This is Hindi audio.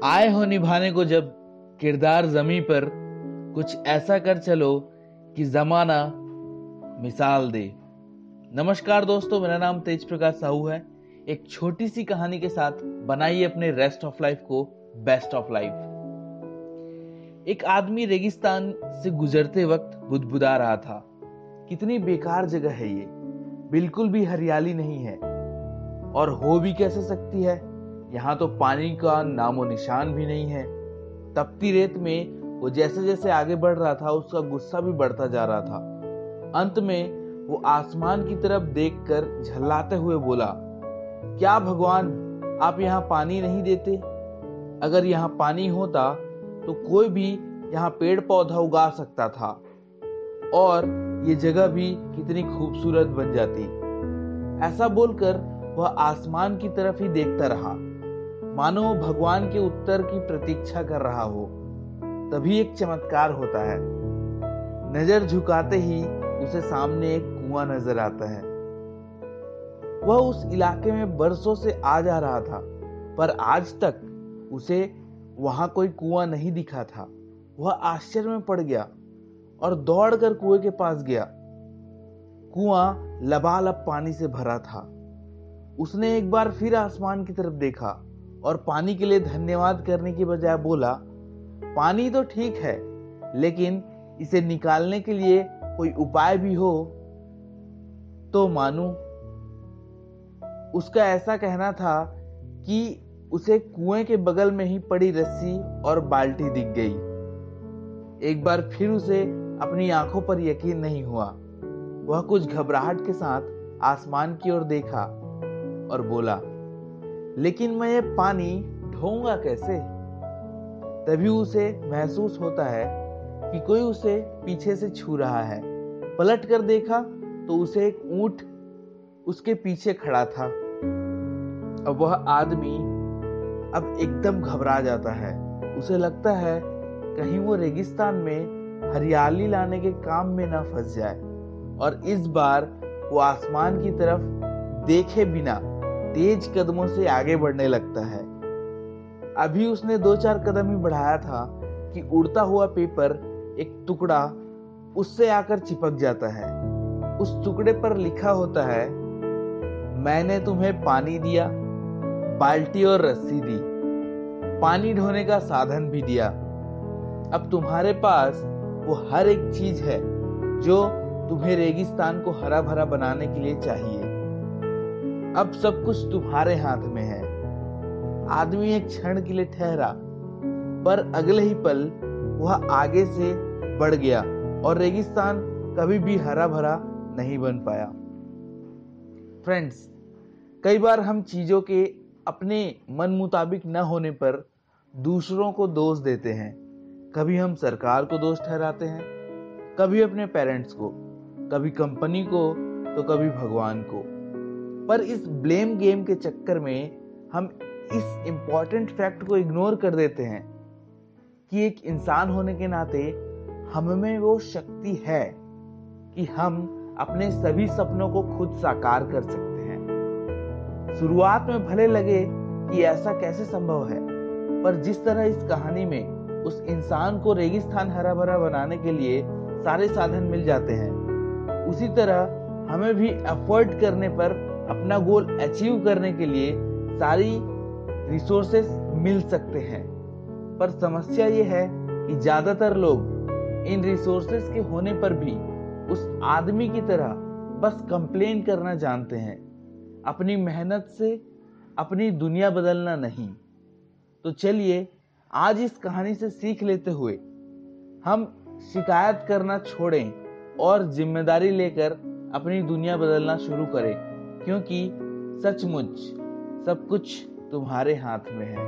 आए हो निभाने को जब किरदार जमी पर, कुछ ऐसा कर चलो कि जमाना मिसाल दे। नमस्कार दोस्तों, मेरा नाम तेज प्रकाश साहू है। एक छोटी सी कहानी के साथ बनाइए अपने रेस्ट ऑफ लाइफ को बेस्ट ऑफ लाइफ। एक आदमी रेगिस्तान से गुजरते वक्त बुदबुदा रहा था, कितनी बेकार जगह है ये, बिल्कुल भी हरियाली नहीं है और हो भी कैसे सकती है, यहाँ तो पानी का नामो निशान भी नहीं है। तपती रेत में वो जैसे जैसे आगे बढ़ रहा था, उसका गुस्सा भी बढ़ता जा रहा था। अंत में वो आसमान की तरफ देखकर झल्लाते हुए बोला, क्या भगवान, आप यहाँ पानी नहीं देते? अगर यहाँ पानी होता तो कोई भी यहाँ पेड़ पौधा उगा सकता था और ये जगह भी कितनी खूबसूरत बन जाती। ऐसा बोलकर वह आसमान की तरफ ही देखता रहा, मानो भगवान के उत्तर की प्रतीक्षा कर रहा हो। तभी एक चमत्कार होता है। नजर झुकाते ही उसे सामने एक कुआं नजर आता है। वह उस इलाके में बरसों से आ जा रहा था, पर आज तक उसे वहां कोई कुआं नहीं दिखा था। वह आश्चर्य में पड़ गया और दौड़कर कुएं के पास गया। कुआं लबालब पानी से भरा था। उसने एक बार फिर आसमान की तरफ देखा और पानी के लिए धन्यवाद करने की बजाय बोला, पानी तो ठीक है, लेकिन इसे निकालने के लिए कोई उपाय भी हो तो मानूं। उसका ऐसा कहना था कि उसे कुएं के बगल में ही पड़ी रस्सी और बाल्टी दिख गई। एक बार फिर उसे अपनी आंखों पर यकीन नहीं हुआ। वह कुछ घबराहट के साथ आसमान की ओर देखा और बोला, लेकिन मैं ये पानी ढोऊंगा कैसे? तभी उसे महसूस होता है कि कोई उसे पीछे से छू रहा है। पलट कर देखा तो उसे एक ऊंट उसके पीछे खड़ा था। अब वह आदमी अब एकदम घबरा जाता है। उसे लगता है कहीं वो रेगिस्तान में हरियाली लाने के काम में ना फंस जाए, और इस बार वो आसमान की तरफ देखे बिना तेज कदमों से आगे बढ़ने लगता है। अभी उसने 2-4 कदम ही बढ़ाया था कि उड़ता हुआ पेपर एक टुकड़ा उससे आकर चिपक जाता है। उस टुकड़े पर लिखा होता है, मैंने तुम्हें पानी दिया, बाल्टी और रस्सी दी, पानी ढोने का साधन भी दिया। अब तुम्हारे पास वो हर एक चीज है जो तुम्हें रेगिस्तान को हरा भरा बनाने के लिए चाहिए। अब सब कुछ तुम्हारे हाथ में है। आदमी एक क्षण के लिए ठहरा, पर अगले ही पल वह आगे से बढ़ गया और रेगिस्तान कभी भी हरा भरा नहीं बन पाया। फ्रेंड्स, कई बार हम चीजों के अपने मन मुताबिक न होने पर दूसरों को दोष देते हैं। कभी हम सरकार को दोष ठहराते हैं, कभी अपने पेरेंट्स को, कभी कंपनी को, तो कभी भगवान को। पर इस ब्लेम गेम के चक्कर में हम इस इंपॉर्टेंट फैक्ट को इग्नोर कर देते हैं कि एक इंसान होने के नाते हम में वो शक्ति है कि हम अपने सभी सपनों को खुद साकार कर सकते हैं। शुरुआत में भले लगे कि ऐसा कैसे संभव है, पर जिस तरह इस कहानी में उस इंसान को रेगिस्तान हरा भरा बनाने के लिए सारे साधन मिल जाते हैं, उसी तरह हमें भी एफर्ट करने पर अपना गोल अचीव करने के लिए सारी रिसोर्सेस मिल सकते हैं। पर समस्या ये है कि ज्यादातर लोग इन रिसोर्सेस के होने पर भी उस आदमी की तरह बस कंप्लेन करना जानते हैं, अपनी मेहनत से अपनी दुनिया बदलना नहीं। तो चलिए आज इस कहानी से सीख लेते हुए हम शिकायत करना छोड़ें और जिम्मेदारी लेकर अपनी दुनिया बदलना शुरू करें, क्योंकि सचमुच सब कुछ तुम्हारे हाथ में है।